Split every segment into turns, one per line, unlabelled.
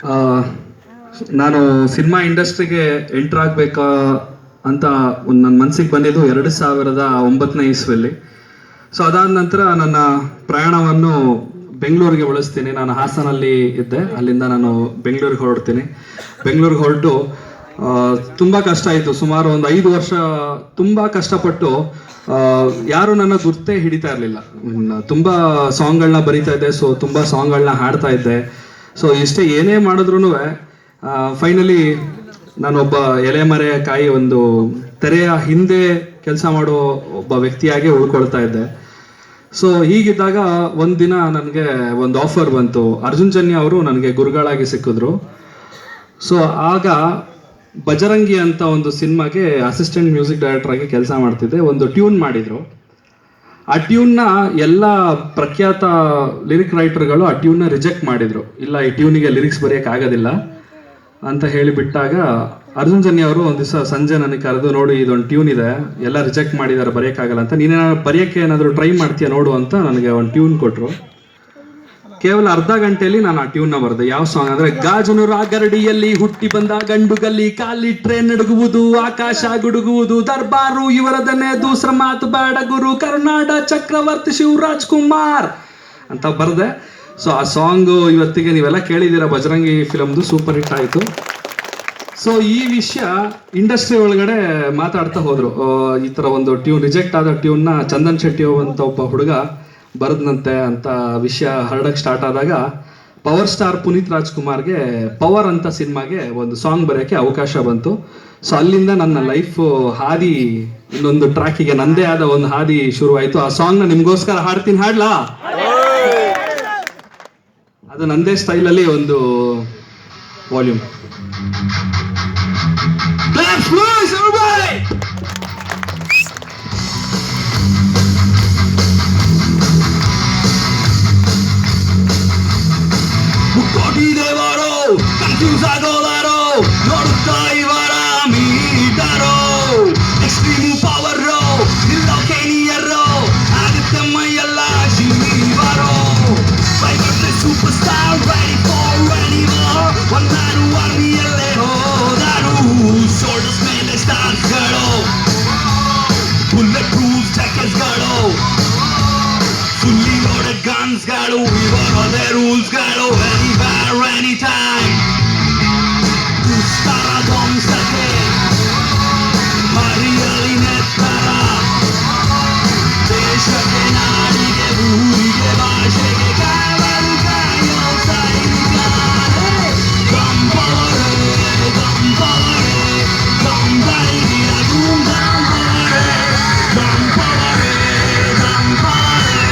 ಆ, ನಾನು ಸಿನಿಮಾ ಇಂಡಸ್ಟ್ರಿಗೆ ಎಂಟರ್ ಆಗಬೇಕಾ ಅಂತ ಒಂದು ನನ್ನ ಮನಸ್ಸಿಗೆ ಬಂದಿದ್ದು 2009ನೇ ಇಸ್ವಿಯಲ್ಲಿ. ಸೊ ಅದಾದ ನಂತರ ನನ್ನ ಪ್ರಯಾಣವನ್ನು ಬೆಂಗಳೂರಿಗೆ ಬಳಸ್ತೀನಿ. ನಾನು ಹಾಸನಲ್ಲಿ ಇದ್ದೆ, ಅಲ್ಲಿಂದ ನಾನು ಬೆಂಗಳೂರಿಗೆ ಹೊರಡ್ತೀನಿ. ಬೆಂಗಳೂರಿಗೆ ಹೊರಟು ತುಂಬ ಕಷ್ಟ ಆಯಿತು. ಸುಮಾರು ಒಂದು 5 ವರ್ಷ ತುಂಬ ಕಷ್ಟಪಟ್ಟು ಯಾರು ನನ್ನ ಗುರ್ತೇ ಹಿಡಿತಾ ಇರಲಿಲ್ಲ. ತುಂಬ ಸಾಂಗ್ಗಳನ್ನ ಬರಿತಾ ಇದ್ದೆ, ಸೊ ತುಂಬ ಸಾಂಗ್ಗಳನ್ನ ಹಾಡ್ತಾ ಇದ್ದೆ. ಸೊ ಇಷ್ಟೇ ಏನೇ ಮಾಡಿದ್ರು ಫೈನಲಿ ನಾನೊಬ್ಬ ಎಲೆಮರೆಯ ಕಾಯಿ ಒಂದು ತೆರೆಯ ಹಿಂದೆ ಕೆಲಸ ಮಾಡೋ ಒಬ್ಬ ವ್ಯಕ್ತಿಯಾಗಿ ಉಳ್ಕೊಳ್ತಾ ಇದ್ದೆ. ಸೊ ಹೀಗಿದ್ದಾಗ ಒಂದಿನ ನನಗೆ ಒಂದು ಆಫರ್ ಬಂತು. ಅರ್ಜುನ್ ಜನ್ಯ ಅವರು ನನಗೆ ಗುರುಗಳಾಗಿ ಸಿಕ್ಕಿದ್ರು. ಸೊ ಆಗ ಬಜರಂಗಿ ಅಂತ ಒಂದು ಸಿನಿಮಾಗೆ ಅಸಿಸ್ಟೆಂಟ್ ಮ್ಯೂಸಿಕ್ ಡೈರೆಕ್ಟರ್ ಆಗಿ ಕೆಲಸ ಮಾಡ್ತಿದ್ದೆ. ಒಂದು ಟ್ಯೂನ್ ಮಾಡಿದ್ರು. ಆ ಟ್ಯೂನ್ನ ಎಲ್ಲ ಪ್ರಖ್ಯಾತ ಲಿರಿಕ್ ರೈಟರ್ಗಳು ಆ ಟ್ಯೂನ್ನ ರಿಜೆಕ್ಟ್ ಮಾಡಿದ್ರು. ಇಲ್ಲ, ಈ ಟ್ಯೂನಿಗೆ ಲಿರಿಕ್ಸ್ ಬರೆಯೋಕೆ ಆಗೋದಿಲ್ಲ ಅಂತ ಹೇಳಿಬಿಟ್ಟಾಗ ಅರ್ಜುನ್ ಜನ್ಯ ಅವರು ಒಂದು ದಿವಸ ಸಂಜೆ ನನಗೆ ಕರೆದು, ನೋಡಿ ಇದೊಂದು ಟ್ಯೂನ್ ಇದೆ, ಎಲ್ಲ ರಿಜೆಕ್ಟ್ ಮಾಡಿದ್ದಾರೆ, ಬರೆಯೋಕ್ಕಾಗಲ್ಲ ಅಂತ, ನೀನೇ ಬರೆಯೋಕ್ಕೆ ಏನಾದರೂ ಟ್ರೈ ಮಾಡ್ತೀಯ ನೋಡು ಅಂತ ನನಗೆ ಒಂದು ಟ್ಯೂನ್ ಕೊಟ್ಟರು. ಕೇವಲ ಅರ್ಧ ಗಂಟೆಯಲ್ಲಿ ನಾನು ಆ ಟ್ಯೂನ್ನ ಬರೆದೆ. ಯಾವ ಸಾಂಗ್ ಅಂದರೆ, ಗಾಜನು ರಾಗರಡಿಯಲ್ಲಿ ಹುಟ್ಟಿ ಬಂದ ಗಂಡುಗಲ್ಲಿ ಕಾಲಿಟ್ರೆ ನಡುಗುವುದು, ಆಕಾಶ ಗುಡುಗುವುದು, ದರ್ಬಾರು ಇವರದನ್ನೇ ದೂಸರ ಮಾತು ಬೇಡ ಗುರು, ಕರ್ನಾಡ ಚಕ್ರವರ್ತಿ ಶಿವರಾಜ್ ಕುಮಾರ್ ಅಂತ ಬರೆದೆ. ಸೊ ಆ ಸಾಂಗು ಇವತ್ತಿಗೆ ನೀವೆಲ್ಲ ಕೇಳಿದ್ದೀರಾ, ಬಜರಂಗಿ ಫಿಲಮ್ದು ಸೂಪರ್ ಹಿಟ್ ಆಯಿತು. ಸೊ ಈ ವಿಷಯ ಇಂಡಸ್ಟ್ರಿ ಒಳಗಡೆ ಮಾತಾಡ್ತಾ ಹೋದ್ರು. ಈ ಥರ ಒಂದು ಟ್ಯೂನ್, ರಿಜೆಕ್ಟ್ ಆದ ಟ್ಯೂನ್ನ ಚಂದನ್ ಶೆಟ್ಟಿ ಅಂತ ಒಬ್ಬ ಹುಡುಗ ಬರೆದ್ನಂತೆ ಅಂತ ವಿಷಯ ಹರಡಕ್ಕೆ ಸ್ಟಾರ್ಟ್ ಆದಾಗ ಪವರ್ ಸ್ಟಾರ್ ಪುನೀತ್ ರಾಜ್ಕುಮಾರ್ಗೆ ಪವರ್ ಅಂತ ಸಿನಿಮಾಗೆ ಒಂದು ಸಾಂಗ್ ಬರೆಯೋಕ್ಕೆ ಅವಕಾಶ ಬಂತು. ಸೊ ಅಲ್ಲಿಂದ ನನ್ನ ಲೈಫ್ ಹಾದಿ ಇನ್ನೊಂದು ಟ್ರ್ಯಾಕಿಗೆ ನಂದೇ ಆದ ಒಂದು ಹಾದಿ ಶುರುವಾಯಿತು. ಆ ಸಾಂಗ್ನ ನಿಮ್ಗೋಸ್ಕರ ಹಾಡ್ತೀನಿ, ಹಾಡ್ಲಾ? ಅದು ನಂದೇ ಸ್ಟೈಲಲ್ಲಿ ಒಂದು ವಾಲ್ಯೂಮ್. ಮುಕ್ಕೋಟಿ ದೇವರೋ ಕನ್ಫ್ಯೂಸ್ ಆಗೋದಾರೋ, ನೋಡುತ್ತಾ ಇವರ ಮೀಟರೋ, ಎಕ್ಸ್ಟ್ರೀಮ್ ಪವರೋ ನಿಲ್ಲೋಕೆ ನಿಯರೋ, ಆಗುತ್ತೆ ಮೈಯೆಲ್ಲ ಶಿವರೋ, super star ready for any more, ಒಂದಾರು ಆರ್ಮಿಯಲ್ಲೇ ಹೋದಾರು, ಶೋಲ್ಡರ್ಸ್ ಮೇಲೆ ಸ್ಟಾರ್ಸ್ಗಳು, ಬುಲೆಟ್ ಪ್ರೂಫ್ ಜಾಕೆಟ್ಸ್ಗಳು, ಫುಲ್ಲಿ ಲೋಡೆಡ್ ಗನ್ಸ್ಗಳು, ಇವರದೇ ರೂಲ್ಸ್ಗಳು, ಎನಿವೇರ್ ಎನಿ ಟೈಮ್, ದುಸ್ತರ ಧ್ವಂಸಕ್ಕೆ ಹರಿಯಲಿ ನೆತ್ತರ, ದೇಶಕ್ಕೆ ನಾಡಿಗೆ ಊರಿಗೆ ಭಾಷೆಗೆ ಕಾವಲು ಕಾಯೋ ಸೈನಿಕರೇ, ಗಂಬಾರೆ ಗಂಬಾರೆ ಗಂಬಾರಿಗಿರ ಧೂಮ್ಧಾಂಬಾರೆ, ಗಂಬಾರೆ ಗಂಬಾರೆ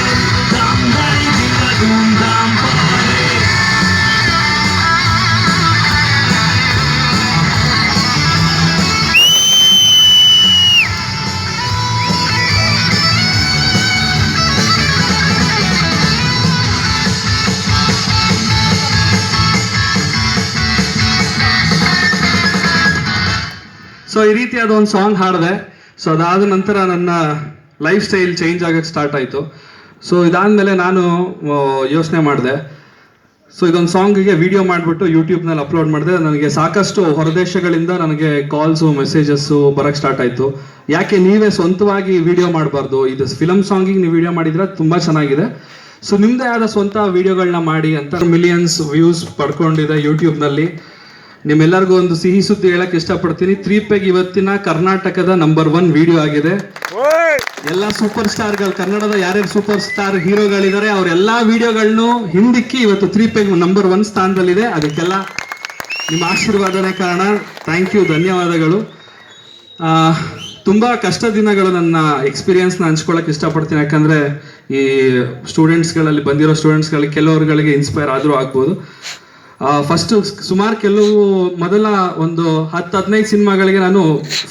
ಗಂಬಾರಿಗಿರ ಧೂಮ್ಧಾಂಬಾರೆ. ಸೊ ಈ ರೀತಿಯಾದ ಒಂದು ಸಾಂಗ್ ಹಾಡಿದೆ. ಸೊ ಅದಾದ ನಂತರ ನನ್ನ ಲೈಫ್ ಸ್ಟೈಲ್ ಚೇಂಜ್ ಆಗಕ್ಕೆ ಸ್ಟಾರ್ಟ್ ಆಯಿತು. ಸೊ ಇದಾದಮೇಲೆ ನಾನು ಯೋಚನೆ ಮಾಡಿದೆ, ಸೊ ಇದೊಂದು ಸಾಂಗಿಗೆ ವಿಡಿಯೋ ಮಾಡಿಬಿಟ್ಟು ಯೂಟ್ಯೂಬ್ನಲ್ಲಿ ಅಪ್ಲೋಡ್ ಮಾಡಿದೆ. ನನಗೆ ಸಾಕಷ್ಟು ಹೊರದೇಶಗಳಿಂದ ನನಗೆ ಕಾಲ್ಸು ಮೆಸೇಜಸ್ಸು ಬರೋಕ್ಕೆ ಸ್ಟಾರ್ಟ್ ಆಯಿತು. ಯಾಕೆ ನೀವೇ ಸ್ವಂತವಾಗಿ ವಿಡಿಯೋ ಮಾಡಬಾರ್ದು, ಇದು ಫಿಲಮ್ ಸಾಂಗಿಗೆ ನೀವು ವಿಡಿಯೋ ಮಾಡಿದರೆ ತುಂಬ ಚೆನ್ನಾಗಿದೆ, ಸೊ ನಿಮ್ಮದೇ ಆದ ಸ್ವಂತ ವಿಡಿಯೋಗಳನ್ನ ಮಾಡಿ ಅಂತ. ಮಿಲಿಯನ್ಸ್ ವ್ಯೂಸ್ ಪಡ್ಕೊಂಡಿದೆ ಯೂಟ್ಯೂಬ್ನಲ್ಲಿ. ನಿಮ್ಮೆಲ್ಲರಿಗೂ ಒಂದು ಸಿಹಿ ಸುದ್ದಿ ಹೇಳಕ್ ಇಷ್ಟಪಡ್ತೀನಿ. 3ಪೆಗ್ ಇವತ್ತಿನ ಕರ್ನಾಟಕದ ನಂಬರ್ 1 ವಿಡಿಯೋ ಆಗಿದೆ. ಎಲ್ಲ ಸೂಪರ್ ಸ್ಟಾರ್ಗಳು, ಕನ್ನಡದ ಯಾರ್ಯಾರು ಸೂಪರ್ ಸ್ಟಾರ್ ಹೀರೋಗಳಿದ್ದಾರೆ ಅವರೆಲ್ಲ ವಿಡಿಯೋಗಳನ್ನು ಹಿಂದಿಕ್ಕಿ ಇವತ್ತು 3ಪೆಗ್ ನಂಬರ್ 1 ಸ್ಥಾನದಲ್ಲಿದೆ. ಅದಕ್ಕೆಲ್ಲ ನಿಮ್ಮ ಆಶೀರ್ವಾದನೇ ಕಾರಣ. ಥ್ಯಾಂಕ್ ಯು, ಧನ್ಯವಾದಗಳು. ತುಂಬ ಕಷ್ಟ ದಿನಗಳು, ನನ್ನ ಎಕ್ಸ್ಪೀರಿಯನ್ಸ್ನ ಹಂಚ್ಕೊಳ್ಳೋಕೆ ಇಷ್ಟಪಡ್ತೀನಿ. ಯಾಕಂದರೆ ಈ ಸ್ಟೂಡೆಂಟ್ಸ್ಗಳಲ್ಲಿ ಬಂದಿರೋ ಸ್ಟೂಡೆಂಟ್ಸ್ಗಳಿಗೆ ಕೆಲವರುಗಳಿಗೆ ಇನ್ಸ್ಪೈರ್ ಆದರೂ ಆಗ್ಬೋದು. ಫಸ್ಟು ಸುಮಾರು ಮೊದಲ ಒಂದು 10-15 ಸಿನಿಮಾಗಳಿಗೆ ನಾನು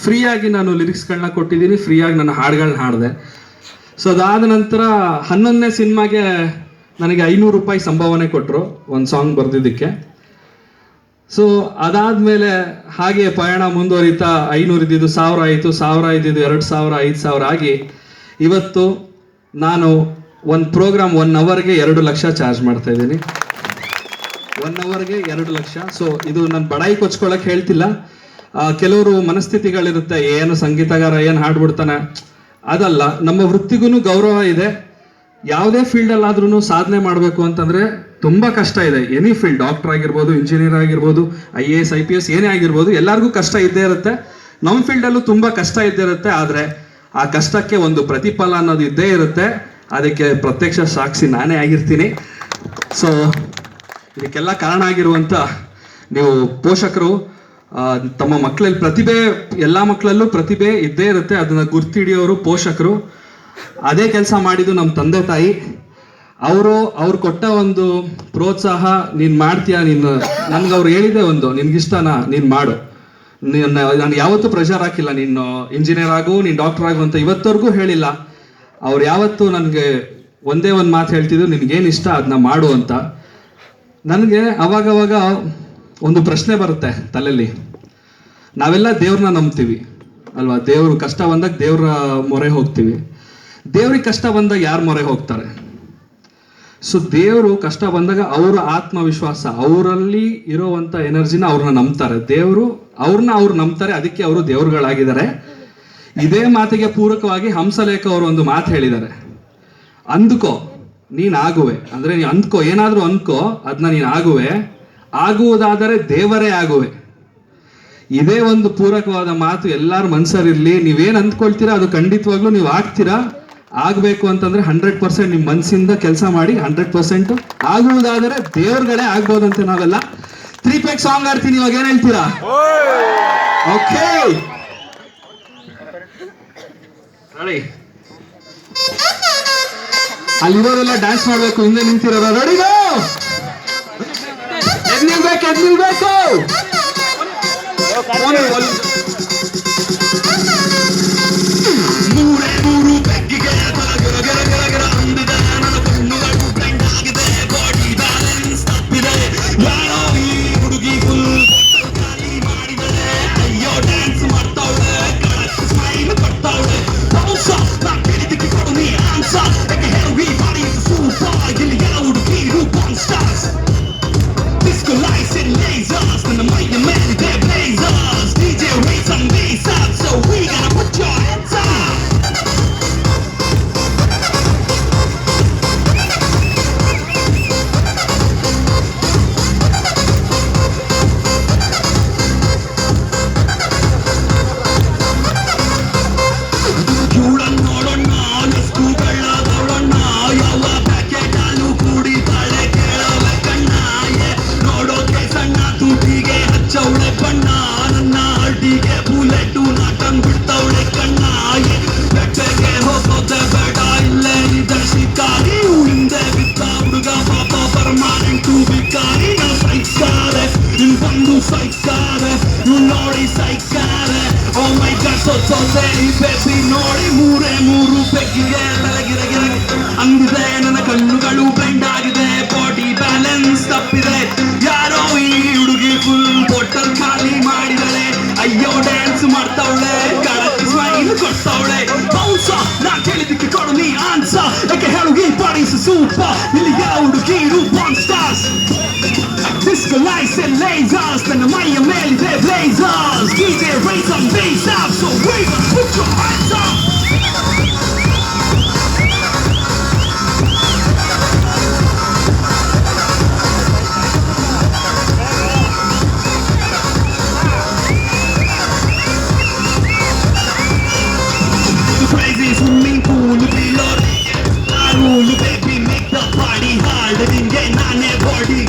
ಫ್ರೀಯಾಗಿ ಲಿರಿಕ್ಸ್ಗಳನ್ನ ಕೊಟ್ಟಿದ್ದೀನಿ, ಫ್ರೀಯಾಗಿ ನನ್ನ ಹಾಡುಗಳನ್ನ ಹಾಡಿದೆ. ಸೊ ಅದಾದ ನಂತರ 11ನೇ ಸಿನಿಮಾಗೆ ನನಗೆ 500 ರೂಪಾಯಿ ಸಂಭಾವನೆ ಕೊಟ್ಟರು ಒಂದು ಸಾಂಗ್ ಬರೆದಿದ್ದಕ್ಕೆ. ಸೊ ಅದಾದಮೇಲೆ ಹಾಗೆ ಪಯಣ ಮುಂದುವರಿತಾ 500 ಇದ್ದಿದ್ದು 1000 ಆಯಿತು, 1000 ಇದ್ದಿದ್ದು 2000, 5000 ಆಗಿ ಇವತ್ತು ನಾನು ಒಂದು ಪ್ರೋಗ್ರಾಮ್ 1 ಅವರ್ಗೆ 2 ಲಕ್ಷ ಚಾರ್ಜ್ ಮಾಡ್ತಾ ಇದ್ದೀನಿ. 1 ಅವರ್ಗೆ 2 ಲಕ್ಷ. ಸೊ ಇದು ನಾನು ಬಡಾಯಿ ಕೊಚ್ಕೊಳಕ್ ಹೇಳ್ತಿಲ್ಲ. ಕೆಲವರು ಮನಸ್ಥಿತಿಗಳಿರುತ್ತೆ, ಏನು ಸಂಗೀತಗಾರ ಏನು ಹಾಡ್ಬಿಡ್ತಾನೆ, ಅದಲ್ಲ. ನಮ್ಮ ವೃತ್ತಿಗೂ ಗೌರವ ಇದೆ. ಯಾವುದೇ ಫೀಲ್ಡಲ್ಲಾದ್ರೂ ಸಾಧನೆ ಮಾಡಬೇಕು ಅಂತಂದ್ರೆ ತುಂಬಾ ಕಷ್ಟ ಇದೆ. ಎನಿ ಫೀಲ್ಡ್, ಡಾಕ್ಟರ್ ಆಗಿರ್ಬೋದು, ಇಂಜಿನಿಯರ್ ಆಗಿರ್ಬೋದು, IAS IPS ಏನೇ ಆಗಿರ್ಬೋದು, ಎಲ್ಲರಿಗೂ ಕಷ್ಟ ಇದ್ದೇ ಇರುತ್ತೆ. ನಮ್ಮ ಫೀಲ್ಡಲ್ಲೂ ತುಂಬಾ ಕಷ್ಟ ಇದ್ದೇ ಇರುತ್ತೆ. ಆದರೆ ಆ ಕಷ್ಟಕ್ಕೆ ಒಂದು ಪ್ರತಿಫಲ ಅನ್ನೋದು ಇದ್ದೇ ಇರುತ್ತೆ. ಅದಕ್ಕೆ ಪ್ರತ್ಯಕ್ಷ ಸಾಕ್ಷಿ ನಾನೇ ಆಗಿರ್ತೀನಿ. ಸೊ ಇದಕ್ಕೆಲ್ಲ ಕಾರಣ ಆಗಿರುವಂಥ ನೀವು ಪೋಷಕರು, ತಮ್ಮ ಮಕ್ಕಳಲ್ಲಿ ಪ್ರತಿಭೆ, ಎಲ್ಲ ಮಕ್ಕಳಲ್ಲೂ ಪ್ರತಿಭೆ ಇದ್ದೇ ಇರುತ್ತೆ. ಅದನ್ನ ಗುರ್ತಿಡಿಯೋರು ಪೋಷಕರು. ಅದೇ ಕೆಲಸ ಮಾಡಿದ್ದು ನಮ್ಮ ತಂದೆ ತಾಯಿ. ಅವ್ರು ಕೊಟ್ಟ ಒಂದು ಪ್ರೋತ್ಸಾಹ, ನೀನು ಮಾಡ್ತೀಯಾ, ನನ್ಗೆ ಅವ್ರು ಹೇಳಿದೆ ಒಂದು, ನಿನ್ಗಿಷ್ಟನಾ ನೀನು ಮಾಡು, ನಾನು ಯಾವತ್ತೂ ಪ್ರೆಷರ್ ಹಾಕಿಲ್ಲ, ನೀನು ಇಂಜಿನಿಯರ್ ಆಗು, ನೀನು ಡಾಕ್ಟರ್ ಆಗು ಅಂತ ಇವತ್ತವರೆಗೂ ಹೇಳಿಲ್ಲ. ಅವ್ರು ಯಾವತ್ತೂ ನನಗೆ ಒಂದೇ ಒಂದು ಮಾತು ಹೇಳ್ತಿದ್ರು, ನಿನ್ಗೇನು ಇಷ್ಟ ಅದನ್ನ ಮಾಡು ಅಂತ. ನನಗೆ ಅವಾಗವಾಗ ಒಂದು ಪ್ರಶ್ನೆ ಬರುತ್ತೆ ತಲೆಯಲ್ಲಿ. ನಾವೆಲ್ಲ ದೇವ್ರನ್ನ ನಂಬ್ತೀವಿ ಅಲ್ವಾ? ದೇವ್ರು ಕಷ್ಟ ಬಂದಾಗ ದೇವ್ರ ಮೊರೆ ಹೋಗ್ತೀವಿ. ದೇವ್ರಿಗೆ ಕಷ್ಟ ಬಂದಾಗ ಯಾರ ಮೊರೆ ಹೋಗ್ತಾರೆ? ಸೊ ದೇವರು ಕಷ್ಟ ಬಂದಾಗ ಅವರ ಆತ್ಮವಿಶ್ವಾಸ, ಅವರಲ್ಲಿ ಇರೋವಂಥ ಎನರ್ಜಿನ ಅವ್ರನ್ನ ನಂಬ್ತಾರೆ. ಅವ್ರು ನಂಬ್ತಾರೆ, ಅದಕ್ಕೆ ಅವರು ದೇವ್ರುಗಳಾಗಿದ್ದಾರೆ. ಇದೇ ಮಾತಿಗೆ ಪೂರಕವಾಗಿ ಹಂಸಲೇಖ ಅವರು ಒಂದು ಮಾತು ಹೇಳಿದ್ದಾರೆ, ಅಂದ್ಕೋ ನೀನ್ ಆಗುವೆ. ಅಂದ್ರೆ ನೀ ಅಂದ್ಕೋ, ಏನಾದ್ರೂ ಅಂದ್ಕೋ, ಅದನ್ನ ನೀನ್ ಆಗುವೆ, ಆಗುವುದಾದರೆ ದೇವರೇ ಆಗುವೆ. ಇದೇ ಒಂದು ಪೂರಕವಾದ ಮಾತು ಎಲ್ಲಾರು ಮನ್ಸರಿರ್ಲಿ. ನೀವೇನ್ ಅಂದ್ಕೊಳ್ತೀರಾ ಅದು ಖಂಡಿತವಾಗ್ಲೂ ನೀವು ಆಗ್ತೀರಾ. ಆಗ್ಬೇಕು ಅಂತಂದ್ರೆ 100% ನಿಮ್ ಮನ್ಸಿಂದ ಕೆಲಸ ಮಾಡಿ 100% ಆಗುವುದಾದರೆ ದೇವ್ರಗಳೇ ಆಗ್ಬೋದಂತೆ. ನಾವೆಲ್ಲ 3 ಪೆಗ್ ಸಾಂಗ್ ಆಡ್ತೀನಿ, ಇವಾಗ ಏನ್ ಹೇಳ್ತೀರಾ? Okay ready? ಅಲ್ಲಿರೋರೆಲ್ಲ ಡ್ಯಾನ್ಸ್ ಮಾಡ್ಬೇಕು, ಹಿಂದೆ ನಿಂತಿರೋರು ರೆಡಿಗೋ? ಎದ್ ನಿಲ್ಬೇಕು. ನೋಡಿ 3 ಪೆಗ್ಗಿಗೆ ತಲೆಗಿರಗಿರ ಅಂದಿದೆ, ನನ್ನ ಕಣ್ಣುಗಳು ಬ್ಲೈಂಡ್ ಆಗಿದೆ, ಬಾಡಿ ಬ್ಯಾಲೆನ್ಸ್ ತಪ್ಪಿದೆ. ಯಾರೋ ಈ ಹುಡುಗಿ ಫುಲ್ ಬಾಟಲ್ ಖಾಲಿ ಮಾಡಿದಳೆ. ಅಯ್ಯೋ ಡ್ಯಾನ್ಸ್ ಮಾಡ್ತಾವಳೆ, ಕಳಕ್ ಸ್ಮೈಲ್ ಕೊಡ್ತಾವಳೆ. ಬೌನ್ಸ ನಾ ಕೇಳಿದಕ್ಕೆ ಕೊಡು ನೀ ಆನ್ಸ, ಯಾಕೆ ಹೇಳು ಈ ಬಾಡಿ ಸೂಪರ್. ಇಲ್ಲಿ ಯಾವ ಹುಡುಗಿರು ಬಾನ್ stars, disco lights and lasers, ನನ್ನ ಮೈಯ ಮೇಲಿದೆ blazers. DJ raise some bass up, so wave and put your hands up. The crazy swimming pool below rule, baby make the party hard. ನಿಂಗೆ ನಾನೇ body,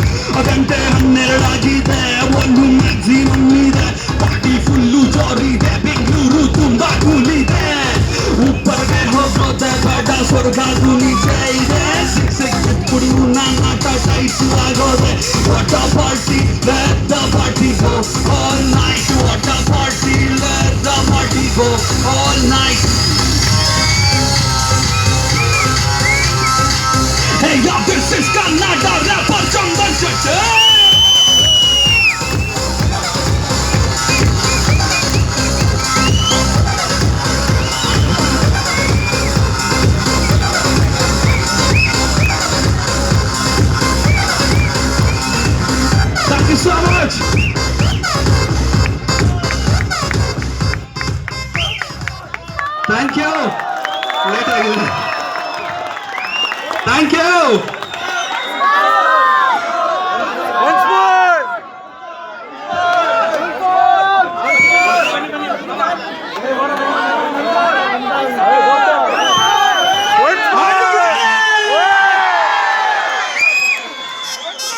ಗಂಟೆ 12 ಆಗಿದೆ, ಒಂದು ಮ್ಯಾಕ್ಸಿಮಮ್ ಇದೆ. Party full ಜೋರಿದೆ, Bengaluru ತುಂಬಾ ಕೂಲಿದೆ. ಉಪ್ಪರ್ಗೆ ಹೋಗೋದೆ ಬೇಡ, ಸ್ವರ್ಗದು ನಿಜ ಇದೆ. ಸಿಕ್ಸ್ ಕುಡಿ ನನ್ನ ಆಟ ಟೈಟು ಆಗೋದೆ. What a party, let the party go all night. What a party, let the party go all night. Hey yo, this is Kannada rapper Chandan Shetty. So much. Thank you. Late ಆಗಿದೆ. Thank you.